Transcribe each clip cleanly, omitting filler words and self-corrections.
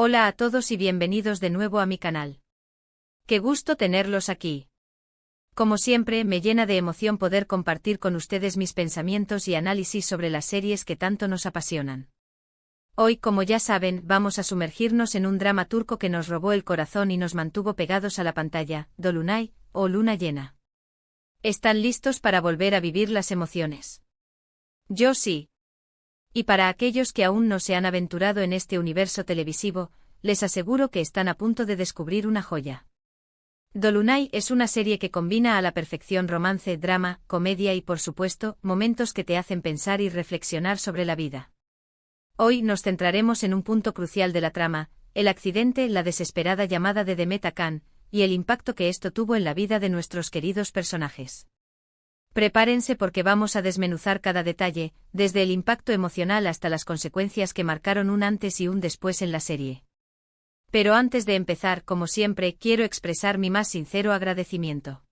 Hola a todos y bienvenidos de nuevo a mi canal. Qué gusto tenerlos aquí. Como siempre, me llena de emoción poder compartir con ustedes mis pensamientos y análisis sobre las series que tanto nos apasionan. Hoy, como ya saben, vamos a sumergirnos en un drama turco que nos robó el corazón y nos mantuvo pegados a la pantalla, Dolunay, o Luna Llena. ¿Están listos para volver a vivir las emociones? Yo sí. Y para aquellos que aún no se han aventurado en este universo televisivo, les aseguro que están a punto de descubrir una joya. Dolunay es una serie que combina a la perfección romance, drama, comedia y, por supuesto, momentos que te hacen pensar y reflexionar sobre la vida. Hoy nos centraremos en un punto crucial de la trama, el accidente, la desesperada llamada de Demet a Can, y el impacto que esto tuvo en la vida de nuestros queridos personajes. Prepárense porque vamos a desmenuzar cada detalle, desde el impacto emocional hasta las consecuencias que marcaron un antes y un después en la serie. Pero antes de empezar, como siempre, quiero expresar mi más sincero agradecimiento.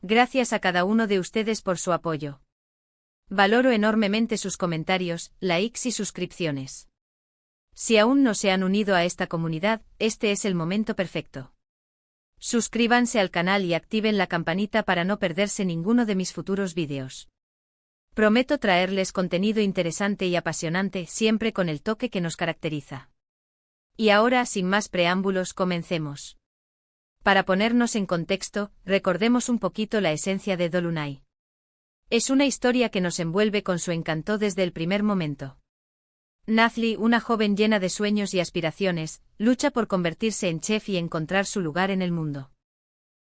Gracias a cada uno de ustedes por su apoyo. Valoro enormemente sus comentarios, likes y suscripciones. Si aún no se han unido a esta comunidad, este es el momento perfecto. Suscríbanse al canal y activen la campanita para no perderse ninguno de mis futuros vídeos. Prometo traerles contenido interesante y apasionante, siempre con el toque que nos caracteriza. Y ahora, sin más preámbulos, comencemos. Para ponernos en contexto, recordemos un poquito la esencia de Dolunay. Es una historia que nos envuelve con su encanto desde el primer momento. Nazli, una joven llena de sueños y aspiraciones, lucha por convertirse en chef y encontrar su lugar en el mundo.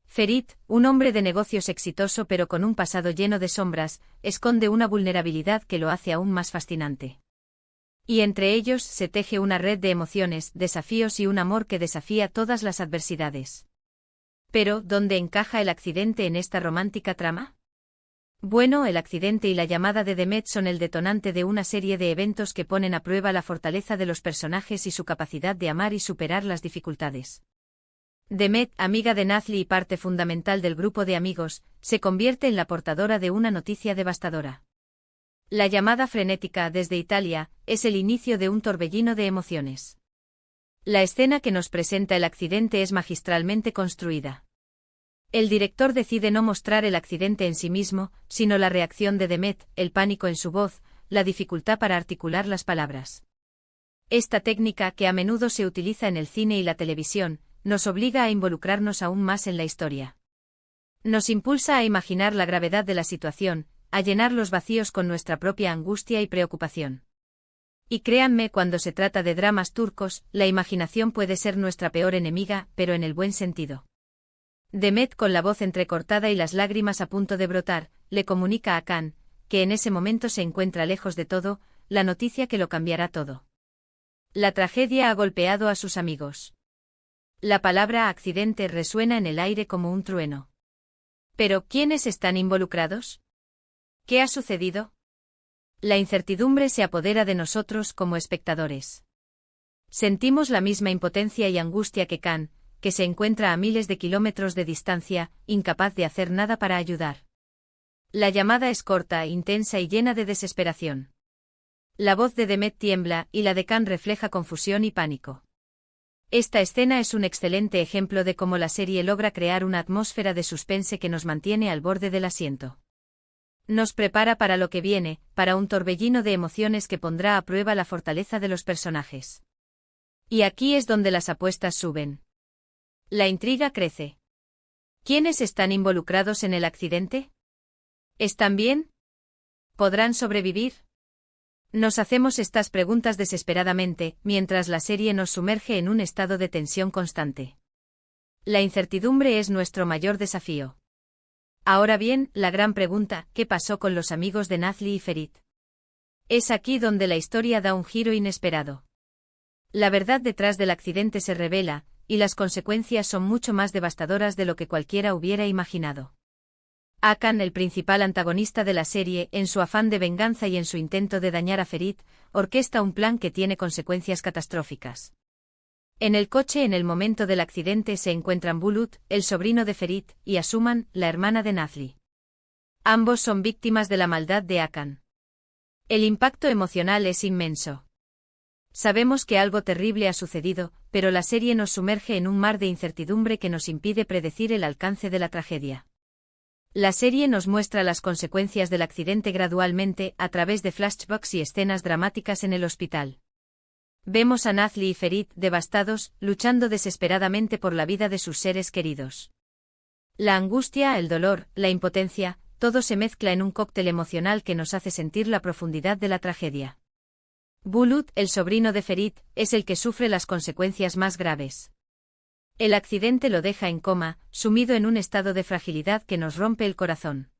Ferit, un hombre de negocios exitoso pero con un pasado lleno de sombras, esconde una vulnerabilidad que lo hace aún más fascinante. Y entre ellos se teje una red de emociones, desafíos y un amor que desafía todas las adversidades. Pero, ¿dónde encaja el accidente en esta romántica trama? Bueno, el accidente y la llamada de Demet son el detonante de una serie de eventos que ponen a prueba la fortaleza de los personajes y su capacidad de amar y superar las dificultades. Demet, amiga de Nazli y parte fundamental del grupo de amigos, se convierte en la portadora de una noticia devastadora. La llamada frenética desde Italia es el inicio de un torbellino de emociones. La escena que nos presenta el accidente es magistralmente construida. El director decide no mostrar el accidente en sí mismo, sino la reacción de Demet, el pánico en su voz, la dificultad para articular las palabras. Esta técnica, que a menudo se utiliza en el cine y la televisión, nos obliga a involucrarnos aún más en la historia. Nos impulsa a imaginar la gravedad de la situación, a llenar los vacíos con nuestra propia angustia y preocupación. Y créanme, cuando se trata de dramas turcos, la imaginación puede ser nuestra peor enemiga, pero en el buen sentido. Demet, con la voz entrecortada y las lágrimas a punto de brotar, le comunica a Can, que en ese momento se encuentra lejos de todo, la noticia que lo cambiará todo. La tragedia ha golpeado a sus amigos. La palabra accidente resuena en el aire como un trueno. ¿Pero quiénes están involucrados? ¿Qué ha sucedido? La incertidumbre se apodera de nosotros como espectadores. Sentimos la misma impotencia y angustia que Can, que se encuentra a miles de kilómetros de distancia, incapaz de hacer nada para ayudar. La llamada es corta, intensa y llena de desesperación. La voz de Demet tiembla y la de Can refleja confusión y pánico. Esta escena es un excelente ejemplo de cómo la serie logra crear una atmósfera de suspense que nos mantiene al borde del asiento. Nos prepara para lo que viene, para un torbellino de emociones que pondrá a prueba la fortaleza de los personajes. Y aquí es donde las apuestas suben. La intriga crece. ¿Quiénes están involucrados en el accidente? ¿Están bien? ¿Podrán sobrevivir? Nos hacemos estas preguntas desesperadamente, mientras la serie nos sumerge en un estado de tensión constante. La incertidumbre es nuestro mayor desafío. Ahora bien, la gran pregunta, ¿qué pasó con los amigos de Nazli y Ferit? Es aquí donde la historia da un giro inesperado. La verdad detrás del accidente se revela, y las consecuencias son mucho más devastadoras de lo que cualquiera hubiera imaginado. Hakan, el principal antagonista de la serie, en su afán de venganza y en su intento de dañar a Ferit, orquesta un plan que tiene consecuencias catastróficas. En el coche en el momento del accidente se encuentran Bulut, el sobrino de Ferit, y Asuman, la hermana de Nazli. Ambos son víctimas de la maldad de Hakan. El impacto emocional es inmenso. Sabemos que algo terrible ha sucedido, pero la serie nos sumerge en un mar de incertidumbre que nos impide predecir el alcance de la tragedia. La serie nos muestra las consecuencias del accidente gradualmente a través de flashbacks y escenas dramáticas en el hospital. Vemos a Nazli y Ferit devastados, luchando desesperadamente por la vida de sus seres queridos. La angustia, el dolor, la impotencia, todo se mezcla en un cóctel emocional que nos hace sentir la profundidad de la tragedia. Bulut, el sobrino de Ferit, es el que sufre las consecuencias más graves. El accidente lo deja en coma, sumido en un estado de fragilidad que nos rompe el corazón.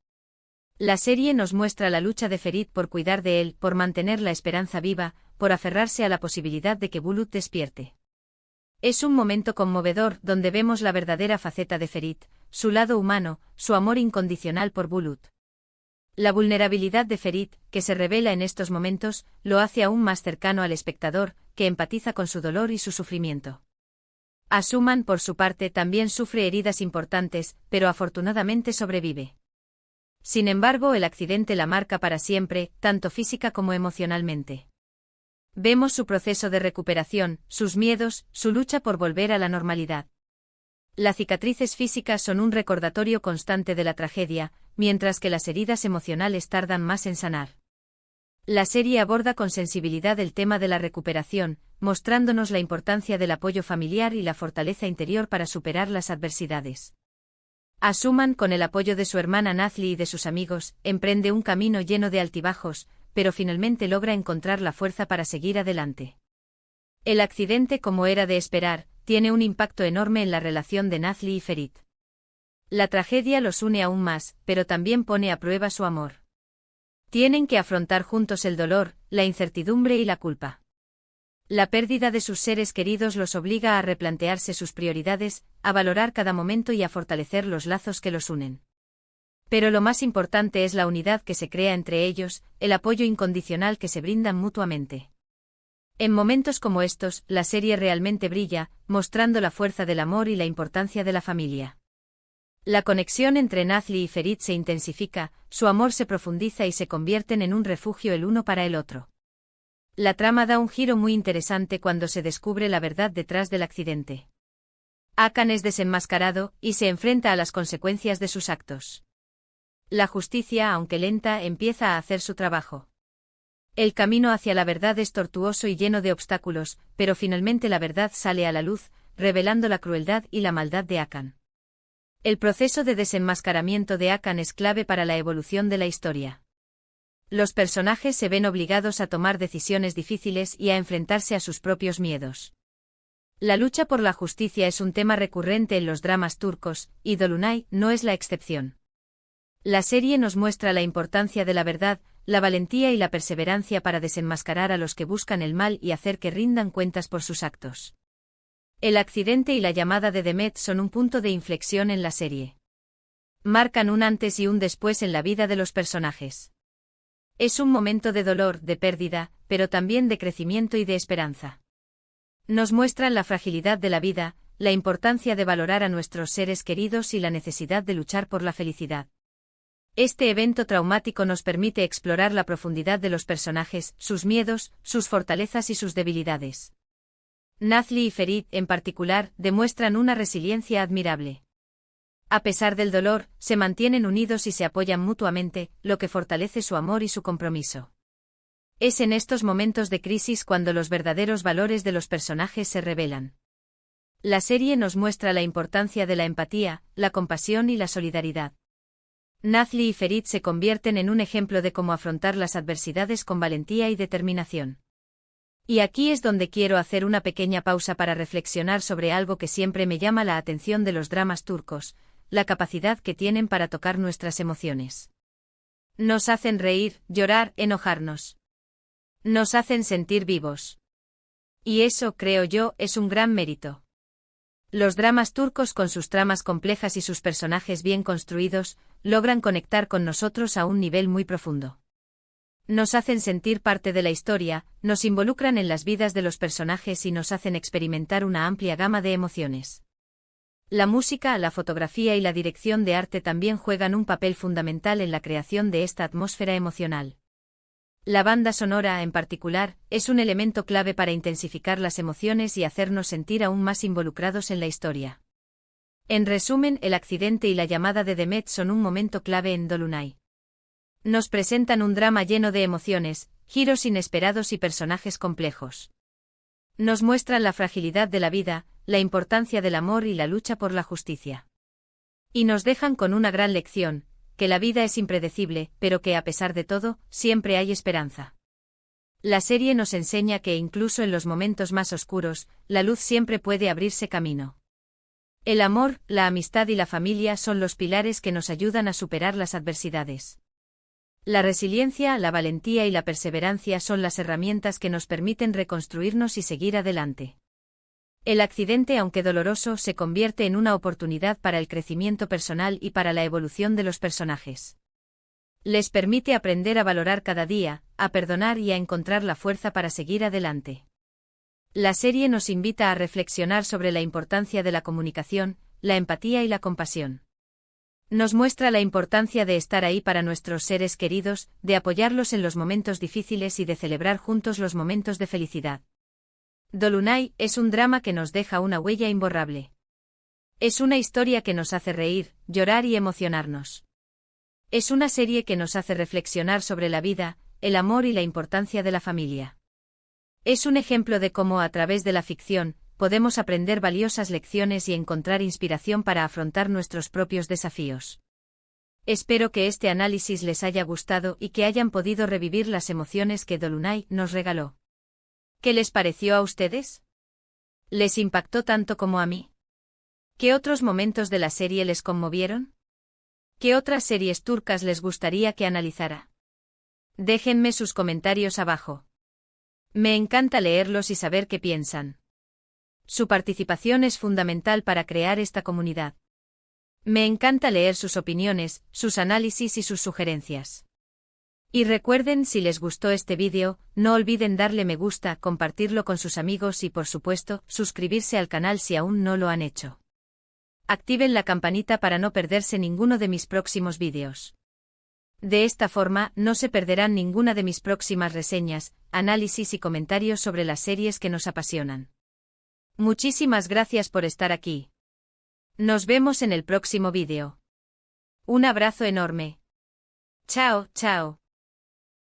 La serie nos muestra la lucha de Ferit por cuidar de él, por mantener la esperanza viva, por aferrarse a la posibilidad de que Bulut despierte. Es un momento conmovedor donde vemos la verdadera faceta de Ferit, su lado humano, su amor incondicional por Bulut. La vulnerabilidad de Ferit, que se revela en estos momentos, lo hace aún más cercano al espectador, que empatiza con su dolor y su sufrimiento. Asuman, por su parte, también sufre heridas importantes, pero afortunadamente sobrevive. Sin embargo, el accidente la marca para siempre, tanto física como emocionalmente. Vemos su proceso de recuperación, sus miedos, su lucha por volver a la normalidad. Las cicatrices físicas son un recordatorio constante de la tragedia, mientras que las heridas emocionales tardan más en sanar. La serie aborda con sensibilidad el tema de la recuperación, mostrándonos la importancia del apoyo familiar y la fortaleza interior para superar las adversidades. Asuman, con el apoyo de su hermana Nazli y de sus amigos, emprende un camino lleno de altibajos, pero finalmente logra encontrar la fuerza para seguir adelante. El accidente, como era de esperar, tiene un impacto enorme en la relación de Nazli y Ferit. La tragedia los une aún más, pero también pone a prueba su amor. Tienen que afrontar juntos el dolor, la incertidumbre y la culpa. La pérdida de sus seres queridos los obliga a replantearse sus prioridades, a valorar cada momento y a fortalecer los lazos que los unen. Pero lo más importante es la unidad que se crea entre ellos, el apoyo incondicional que se brindan mutuamente. En momentos como estos, la serie realmente brilla, mostrando la fuerza del amor y la importancia de la familia. La conexión entre Nazli y Ferit se intensifica, su amor se profundiza y se convierten en un refugio el uno para el otro. La trama da un giro muy interesante cuando se descubre la verdad detrás del accidente. Hakan es desenmascarado, y se enfrenta a las consecuencias de sus actos. La justicia, aunque lenta, empieza a hacer su trabajo. El camino hacia la verdad es tortuoso y lleno de obstáculos, pero finalmente la verdad sale a la luz, revelando la crueldad y la maldad de Hakan. El proceso de desenmascaramiento de Hakan es clave para la evolución de la historia. Los personajes se ven obligados a tomar decisiones difíciles y a enfrentarse a sus propios miedos. La lucha por la justicia es un tema recurrente en los dramas turcos, y Dolunay no es la excepción. La serie nos muestra la importancia de la verdad, la valentía y la perseverancia para desenmascarar a los que buscan el mal y hacer que rindan cuentas por sus actos. El accidente y la llamada de Demet son un punto de inflexión en la serie. Marcan un antes y un después en la vida de los personajes. Es un momento de dolor, de pérdida, pero también de crecimiento y de esperanza. Nos muestran la fragilidad de la vida, la importancia de valorar a nuestros seres queridos y la necesidad de luchar por la felicidad. Este evento traumático nos permite explorar la profundidad de los personajes, sus miedos, sus fortalezas y sus debilidades. Nazli y Ferit, en particular, demuestran una resiliencia admirable. A pesar del dolor, se mantienen unidos y se apoyan mutuamente, lo que fortalece su amor y su compromiso. Es en estos momentos de crisis cuando los verdaderos valores de los personajes se revelan. La serie nos muestra la importancia de la empatía, la compasión y la solidaridad. Nazli y Ferit se convierten en un ejemplo de cómo afrontar las adversidades con valentía y determinación. Y aquí es donde quiero hacer una pequeña pausa para reflexionar sobre algo que siempre me llama la atención de los dramas turcos, la capacidad que tienen para tocar nuestras emociones. Nos hacen reír, llorar, enojarnos. Nos hacen sentir vivos. Y eso, creo yo, es un gran mérito. Los dramas turcos, con sus tramas complejas y sus personajes bien construidos, logran conectar con nosotros a un nivel muy profundo. Nos hacen sentir parte de la historia, nos involucran en las vidas de los personajes y nos hacen experimentar una amplia gama de emociones. La música, la fotografía y la dirección de arte también juegan un papel fundamental en la creación de esta atmósfera emocional. La banda sonora, en particular, es un elemento clave para intensificar las emociones y hacernos sentir aún más involucrados en la historia. En resumen, el accidente y la llamada de Demet son un momento clave en Dolunay. Nos presentan un drama lleno de emociones, giros inesperados y personajes complejos. Nos muestran la fragilidad de la vida, la importancia del amor y la lucha por la justicia. Y nos dejan con una gran lección, que la vida es impredecible, pero que a pesar de todo, siempre hay esperanza. La serie nos enseña que incluso en los momentos más oscuros, la luz siempre puede abrirse camino. El amor, la amistad y la familia son los pilares que nos ayudan a superar las adversidades. La resiliencia, la valentía y la perseverancia son las herramientas que nos permiten reconstruirnos y seguir adelante. El accidente, aunque doloroso, se convierte en una oportunidad para el crecimiento personal y para la evolución de los personajes. Les permite aprender a valorar cada día, a perdonar y a encontrar la fuerza para seguir adelante. La serie nos invita a reflexionar sobre la importancia de la comunicación, la empatía y la compasión. Nos muestra la importancia de estar ahí para nuestros seres queridos, de apoyarlos en los momentos difíciles y de celebrar juntos los momentos de felicidad. Dolunay es un drama que nos deja una huella imborrable. Es una historia que nos hace reír, llorar y emocionarnos. Es una serie que nos hace reflexionar sobre la vida, el amor y la importancia de la familia. Es un ejemplo de cómo a través de la ficción, podemos aprender valiosas lecciones y encontrar inspiración para afrontar nuestros propios desafíos. Espero que este análisis les haya gustado y que hayan podido revivir las emociones que Dolunay nos regaló. ¿Qué les pareció a ustedes? ¿Les impactó tanto como a mí? ¿Qué otros momentos de la serie les conmovieron? ¿Qué otras series turcas les gustaría que analizara? Déjenme sus comentarios abajo. Me encanta leerlos y saber qué piensan. Su participación es fundamental para crear esta comunidad. Me encanta leer sus opiniones, sus análisis y sus sugerencias. Y recuerden, si les gustó este vídeo, no olviden darle me gusta, compartirlo con sus amigos y por supuesto, suscribirse al canal si aún no lo han hecho. Activen la campanita para no perderse ninguno de mis próximos vídeos. De esta forma, no se perderán ninguna de mis próximas reseñas, análisis y comentarios sobre las series que nos apasionan. Muchísimas gracias por estar aquí. Nos vemos en el próximo vídeo. Un abrazo enorme. Chao, chao.